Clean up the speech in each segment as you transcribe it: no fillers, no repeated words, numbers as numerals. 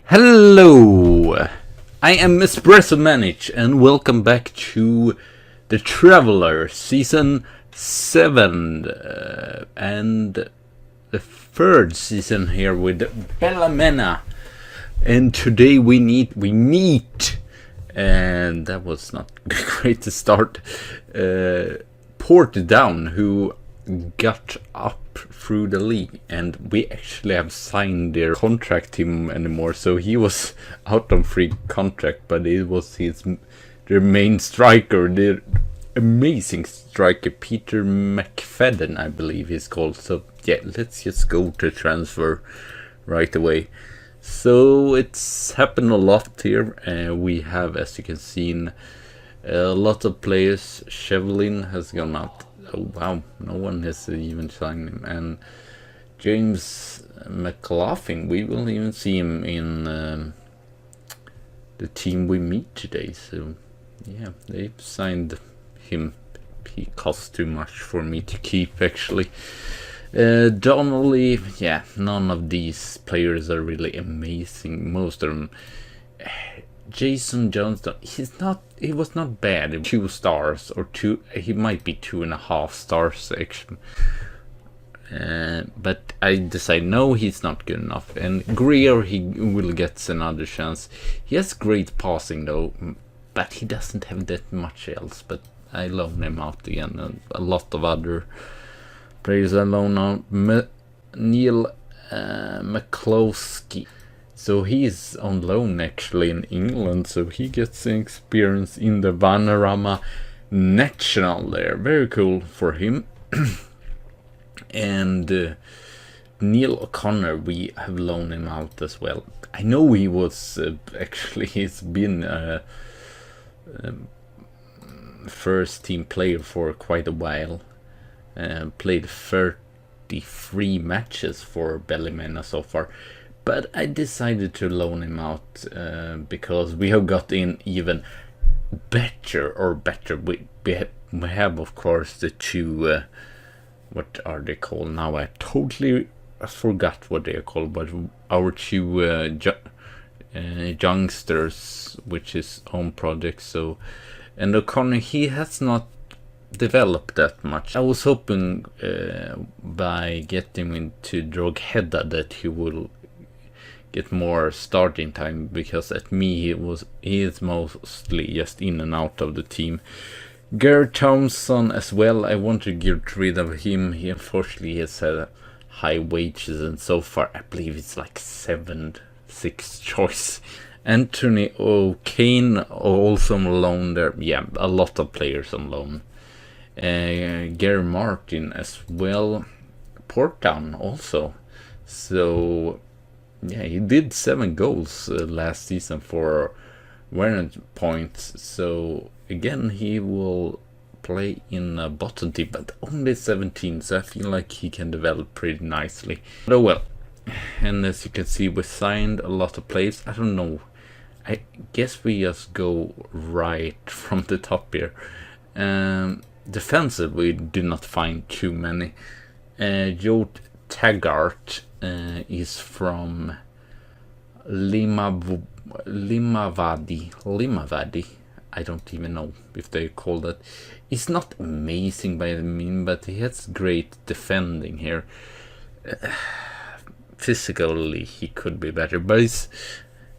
Hello, I am EspressoManage and welcome back to The Traveller Season 7 and the third season here with Ballymena. And today we meet, and that was not great to start, Portdown, who got up through the league, and we actually have signed their contract him anymore, so he was out on free contract, but it was their main striker, their amazing striker, Peter McFadden, I believe he's called. So yeah, let's just go to transfer right away. So it's happened a lot here. We have, as you can see, a lot of players. Shevlin has gone out. Oh wow, no one has even signed him. And James McLaughlin, we will even see him in the team we meet today. So yeah, they've signed him. He costs too much for me to keep, actually. Donnelly, yeah, none of these players are really amazing. Most of them. Jason Johnston, he was not bad. 2 stars or 2, he might be 2.5 stars actually. But I decided no, he's not good enough. And Greer, he will get another chance. He has great passing though, but he doesn't have that much else. But I loan him out again. And a lot of other players I loan out. Neil McCloskey. So he's on loan actually in England, so he gets experience in the Vanarama National there. Very cool for him. And Neil O'Connor, we have loaned him out as well. I know he was actually, he's been first team player for quite a while. Played 33 matches for Ballymena so far. But I decided to loan him out because we have got in even better. We have, of course, the 2, what are they called now? I totally forgot what they are called, but our 2 youngsters, which is own project. So, and O'Connor, he has not developed that much. I was hoping by getting into toeghter that he will get more starting time, because at me he is mostly just in and out of the team. Garrett Thompson as well, I want to get rid of him. He unfortunately has had high wages, and so far I believe it's like 7-6 choice. Anthony O'Kane also on loan there. Yeah, a lot of players on loan. Gary Martin as well. Portdown also. So yeah, he did 7 goals last season for Warrant points. So again, he will play in a bottom team, but only 17. So I feel like he can develop pretty nicely. But oh well. And as you can see, we signed a lot of players. I don't know. I guess we just go right from the top here. Defensive, we did not find too many. Joe Taggart is from Limavady. I don't even know if they call that. He's not amazing by the mean, but he has great defending here. Physically, he could be better, but he's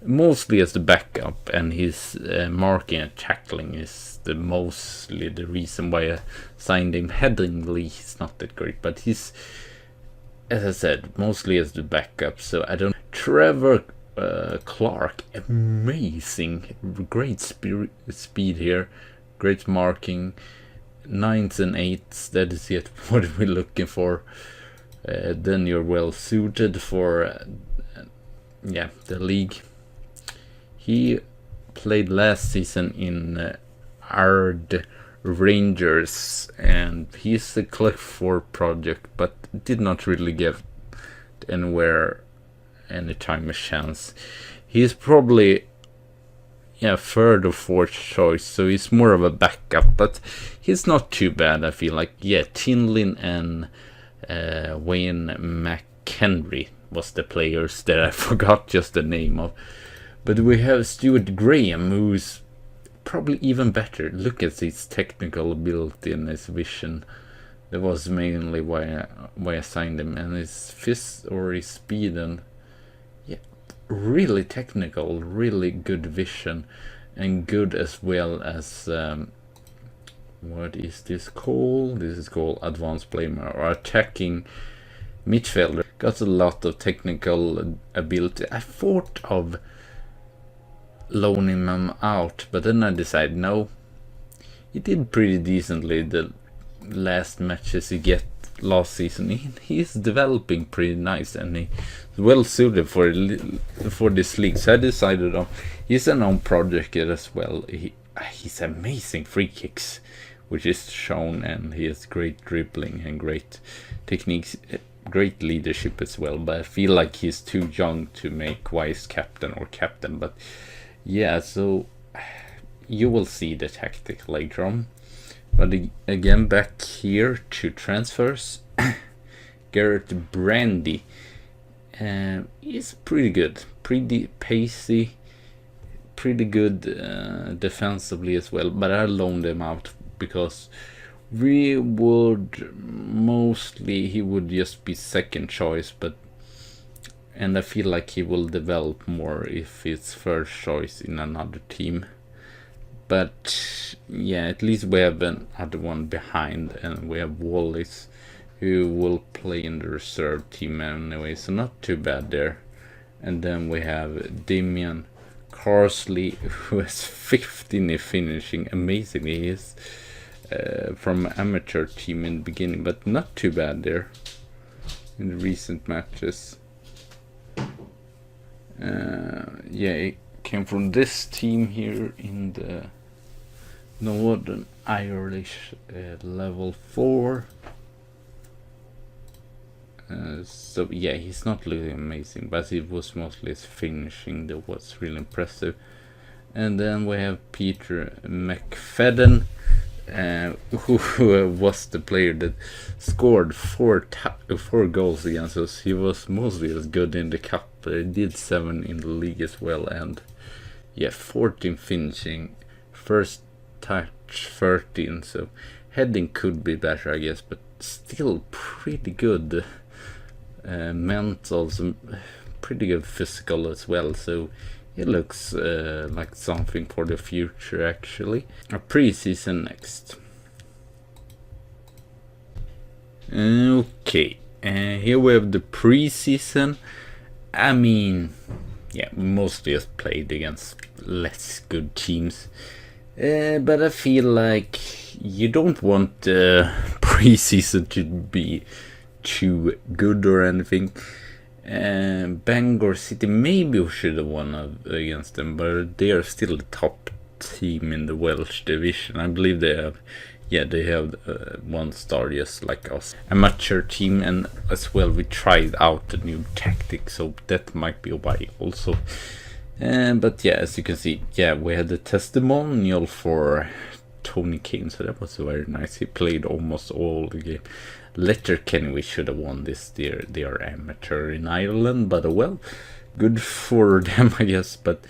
mostly as the backup, and his marking and tackling is mostly the reason why I signed him. Headingly, he's not that great, but he's, as I said, mostly as the backup. So I don't. Trevor Clark, amazing, great speed here, great marking, 9s and 8s. That is yet what we're looking for. Then you're well suited for the league. He played last season in Ard Rangers, and he's a Cliff 4 project, but did not really get anywhere anytime a chance. He's probably third or fourth choice, so he's more of a backup, but he's not too bad, I feel like. Yeah, Tinlin and Wayne McHenry, was the players that I forgot just the name of. But we have Stuart Graham, who's probably even better. Look at his technical ability and his vision. That was mainly why I signed him, and his fist or his speed, and yeah, really technical, really good vision, and good as well as what is this called? This is called advanced playmaker or attacking midfielder. Got a lot of technical ability. I thought of loaning him out, but then I decided no. He did pretty decently the last matches he get last season. He's developing pretty nice, and he's well suited for this league. So I decided on he's an own project as well. He's amazing free kicks, which is shown, and he has great dribbling and great techniques, great leadership as well. But I feel like he's too young to make vice captain or captain. But yeah, so you will see the tactic later on. But again, back here to transfers. Garrett Brandy is pretty good, pretty pacey, pretty good defensively as well. But I loaned him out because he would just be second choice, and I feel like he will develop more if it's first choice in another team. But yeah, at least we have another one behind, and we have Wallace, who will play in the reserve team anyway, so not too bad there. And then we have Damian Carsley, who has 15 finishing. Amazingly, he is from amateur team in the beginning, but not too bad there in the recent matches. Yeah, he came from this team here in the Northern Irish level 4. So yeah, he's not looking amazing, but it was mostly his finishing that was really impressive. And then we have Peter McFadden, who was the player that scored four goals against us. He was mostly as good in the cup, but he did 7 in the league as well. And yeah, 14 finishing, first touch 13, so heading could be better, I guess, but still pretty good. Mental, some pretty good physical as well, so it looks like something for the future actually. A pre-season next. Okay, here we have the pre-season. I mean, yeah, mostly just played against less good teams. But I feel like you don't want pre-season to be too good or anything. Bangor City, maybe we should have won against them, but they are still the top team in the Welsh division. I believe they have 1 star just like us. Amateur team, and as well we tried out the new tactic, so that might be why also. But yeah, as you can see, yeah, we had the testimonial for Tony Kane, so that was very nice. He played almost all the game. Letterkenny, we should have won this. They are amateur in Ireland, but well, good for them, I guess. But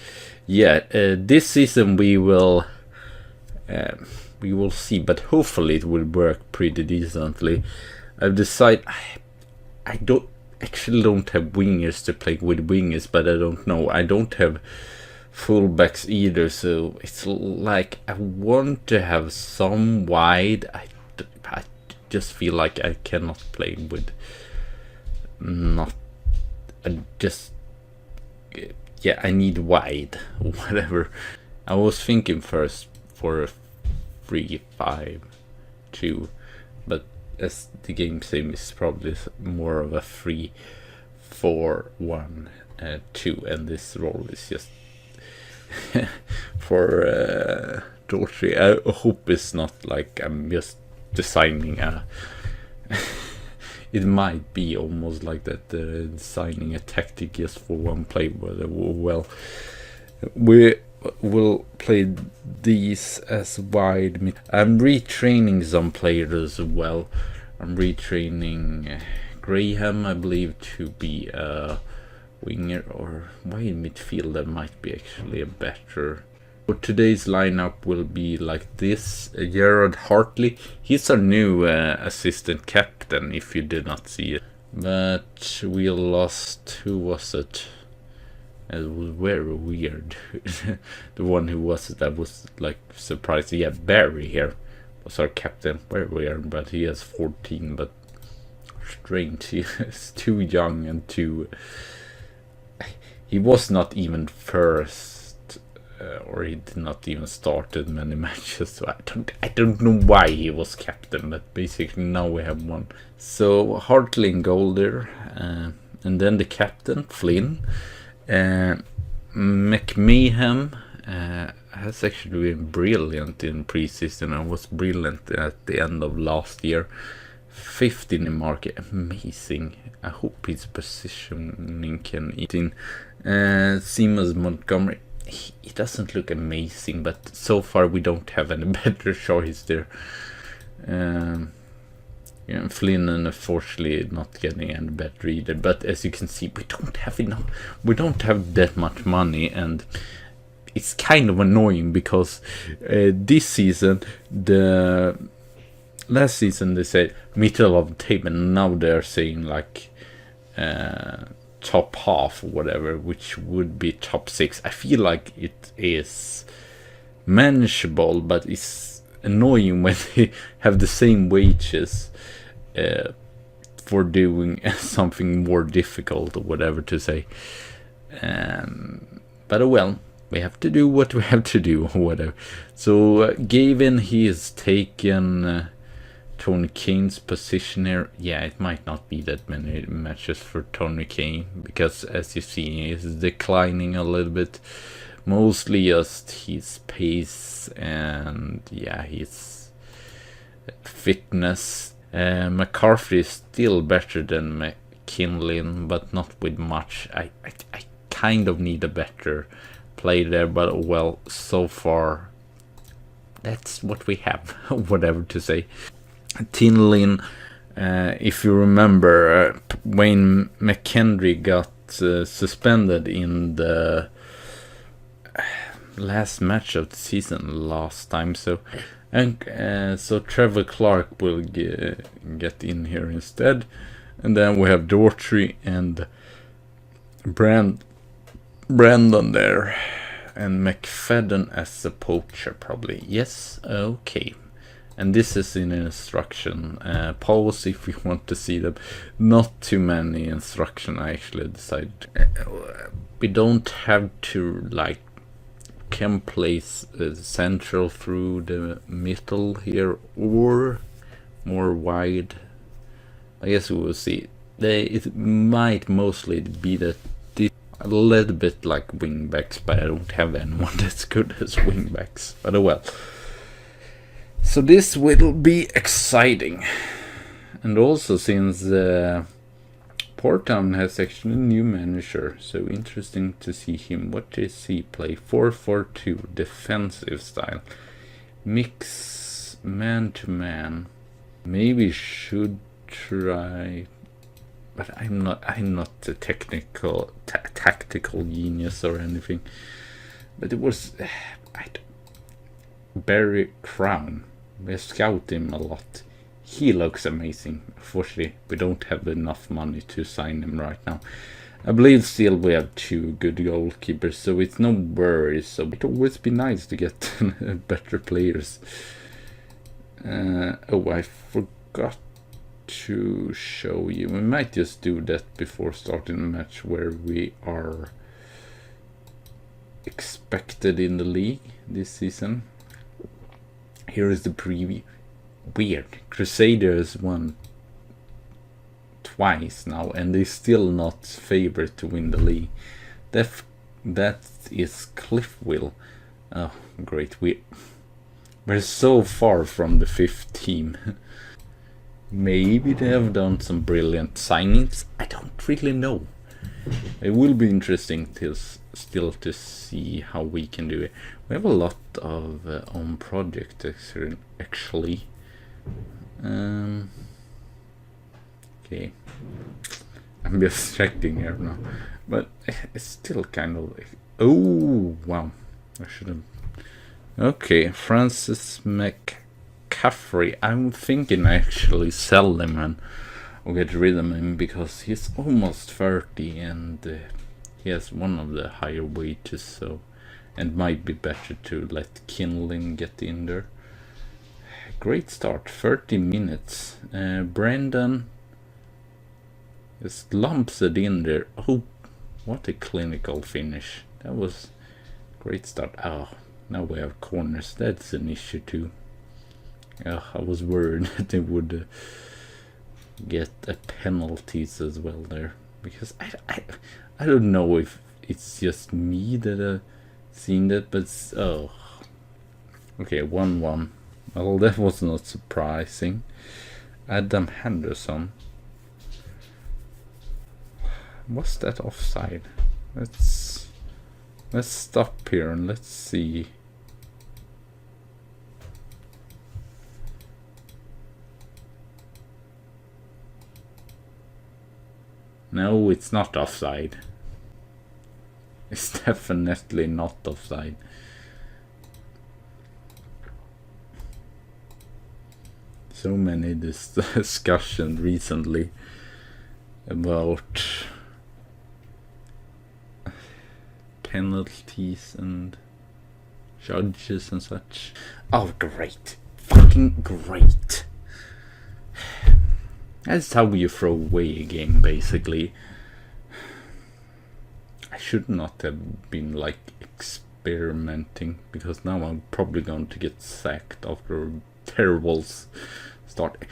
yeah, this season we will see, but hopefully it will work pretty decently. I've decided I don't have wingers to play with wingers, but I don't know. I don't have fullbacks either, so it's like I want to have some wide. I just feel like I cannot play with I need wide, whatever. I was thinking first for a 3-5-2, but as the game same is probably more of a 3-4-1-2, and this role is just for Dorsey. I hope it's not like I'm just designing it might be almost like that, designing a tactic just for one play, but well, we will play these as wide. I'm retraining some players as well. I'm retraining Graham, I believe, to be a winger or wide midfielder might be actually a better. For today's lineup will be like this. Gerard Hartley, he's our new assistant captain, if you did not see it. But we lost, who was it? It was very weird. The one who was it, that was like surprised. Yeah, Barry here was our captain. Very weird, but he has 14, but strange. He is too young and too... He was not even first, or he did not even started many matches. So I don't know why he was captain, but basically now we have one. So Hartley in goal there, and then the captain Flynn. McMahon has actually been brilliant in preseason and was brilliant at the end of last year. 15 in market, amazing. I hope his positioning can eat in. Seamus Montgomery, he doesn't look amazing, but so far we don't have any better choice there. Yeah, Flynn, and unfortunately not getting any better either. But as you can see, we don't have enough. We don't have that much money, and it's kind of annoying because this season, the last season they said middle of the table, and now they're saying like top half or whatever, which would be top 6. I feel like it is manageable, but it's annoying when they have the same wages for doing something more difficult or whatever to say. But well, we have to do what we have to do or whatever. So Gavin, he has taken Tony Kane's position here. Yeah, it might not be that many matches for Tony Kane, because as you see, he's declining a little bit. Mostly just his pace and yeah, his fitness. McCarthy is still better than McKinley, but not with much. I kind of need a better play there, but well, so far that's what we have. Whatever to say. Tinlin, if you remember, Wayne McKendry got suspended in the last match of the season last time, so Trevor Clark will get in here instead, and then we have Daughtry and Brandon there, and McFadden as a poacher probably. Yes, okay. And this is in instruction. Pause if you want to see them. Not too many instruction, I actually decided. We don't have to like can place central through the middle here or more wide. I guess we will see. It might mostly be that this a little bit like wingbacks, but I don't have anyone that's good as wingbacks. But oh well. So this will be exciting. And also since Portdown has actually a new manager, so interesting to see him. What does he play? 4-4-2 defensive style. Mix man to man. Maybe should try, but I'm not a tactical genius or anything. But it was Barry Crown. We scout him a lot. He looks amazing. Unfortunately, we don't have enough money to sign him right now. I believe still we have 2 good goalkeepers, so it's no worries. So it always be nice to get better players. Oh, I forgot to show you. We might just do that before starting the match where we are expected in the league this season. Here is the preview. Weird. Crusaders won twice now, and they're still not favored to win the league. That is Cliffville. Oh, great. We're so far from the 5th team. Maybe they have done some brilliant signings. I don't really know. It will be interesting still to see how we can do it. We have a lot of own projects actually. Okay. I'm just checking here now. But it's still kind of like... Oh, wow. I should have... Okay, Francis McCaffrey. I'm thinking I actually sell him and I'll get rid of him because he's almost 30 and he has one of the higher wages, so... And might be better to let Kinlin get in there. Great start, 30 minutes. Brendan just lumps it in there. Oh, what a clinical finish. That was great start. Oh, now we have corners. That's an issue too. I was worried that they would get penalties as well there. Because I don't know if it's just me that seen that, but oh. Okay, 1-1. Well, that was not surprising. Adam Henderson. Was that offside? Let's stop here and let's see. No, it's not offside. It's definitely not offside. So many discussion recently about penalties and judges and such. Oh, great. Fucking great. That's how you throw away a game, basically. I should not have been like experimenting, because now I'm probably going to get sacked after a terrible start.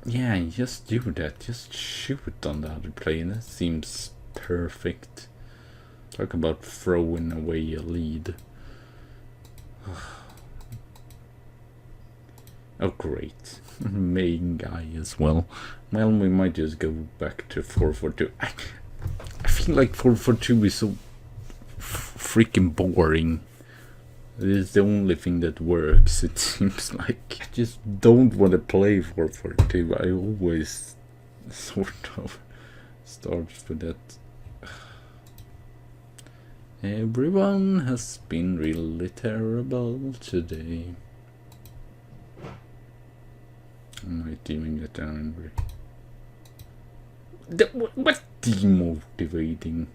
Yeah, just do that. Just shoot on the other player. That seems perfect. Talk about throwing away a lead. Oh, great. Main guy as well. Well, we might just go back to 4-4-2. I feel like 4-4-2 is so freaking boring. It is the only thing that works, it seems like. I just don't want to play 4-4-2. I always sort of start with that. Everyone has been really terrible today. I might even get angry. What's demotivating?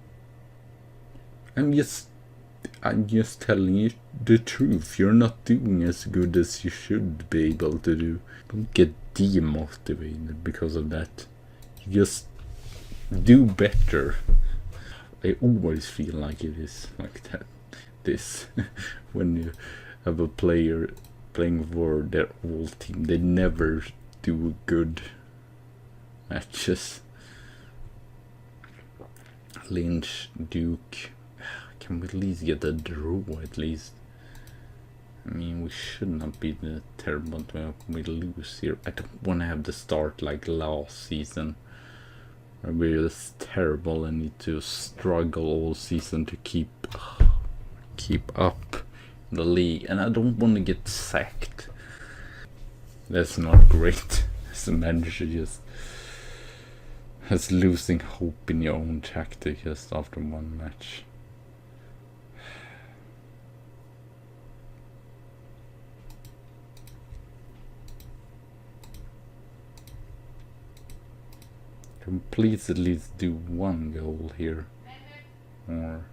I'm just telling you the truth. You're not doing as good as you should be able to do. Don't get demotivated because of that. You just do better. I always feel like it is like that. This when you have a player playing for their whole team, they never do good matches. Lynch, Duke. Can we at least get a draw at least? I mean, we should not be the terrible we lose here. I don't want to have the start like last season. We're just terrible and need to struggle all season to keep up in the league. And I don't want to get sacked. That's not great. As a manager, just has losing hope in your own tactic just after one match. Please at least do one goal here. Or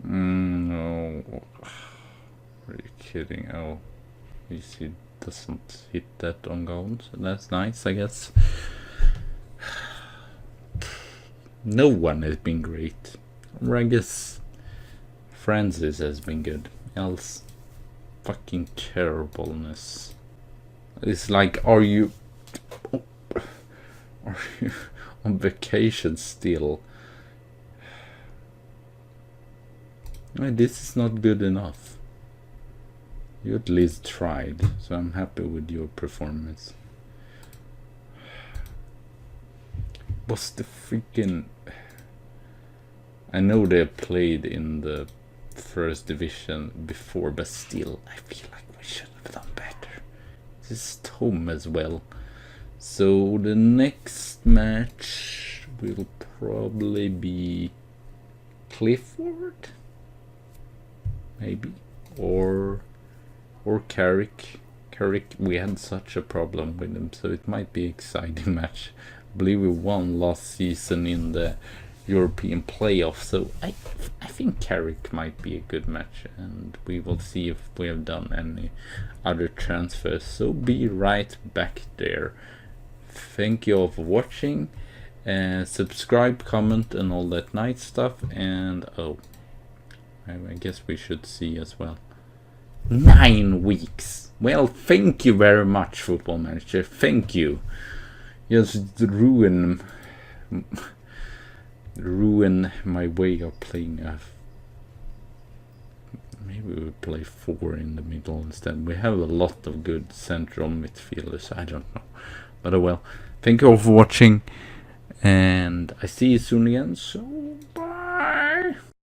no. Are you kidding? Oh, he doesn't hit that on goals. That's nice, I guess. No one has been great. Or I guess Francis has been good. Else, fucking terribleness. It's like, are you on vacation still? This is not good enough. You at least tried, so I'm happy with your performance. What's the freaking... I know they played in the first division before, but still, I feel like we should have done better. This is Tom as well. So the next match will probably be Clifford, maybe, or Carrick. Carrick, we had such a problem with him, so it might be an exciting match. I believe we won last season in the European playoff, so I think Carrick might be a good match, and we will see if we have done any other transfers. So be right back there. Thank you all for watching, subscribe, comment, and all that nice stuff. And I guess we should see as well. 9 weeks. Well, thank you very much, Football Manager. Thank you. Just ruin my way of playing. Maybe we play 4 in the middle instead. We have a lot of good central midfielders. I don't know, but oh well. Thank you all for watching, and I see you soon again. So bye.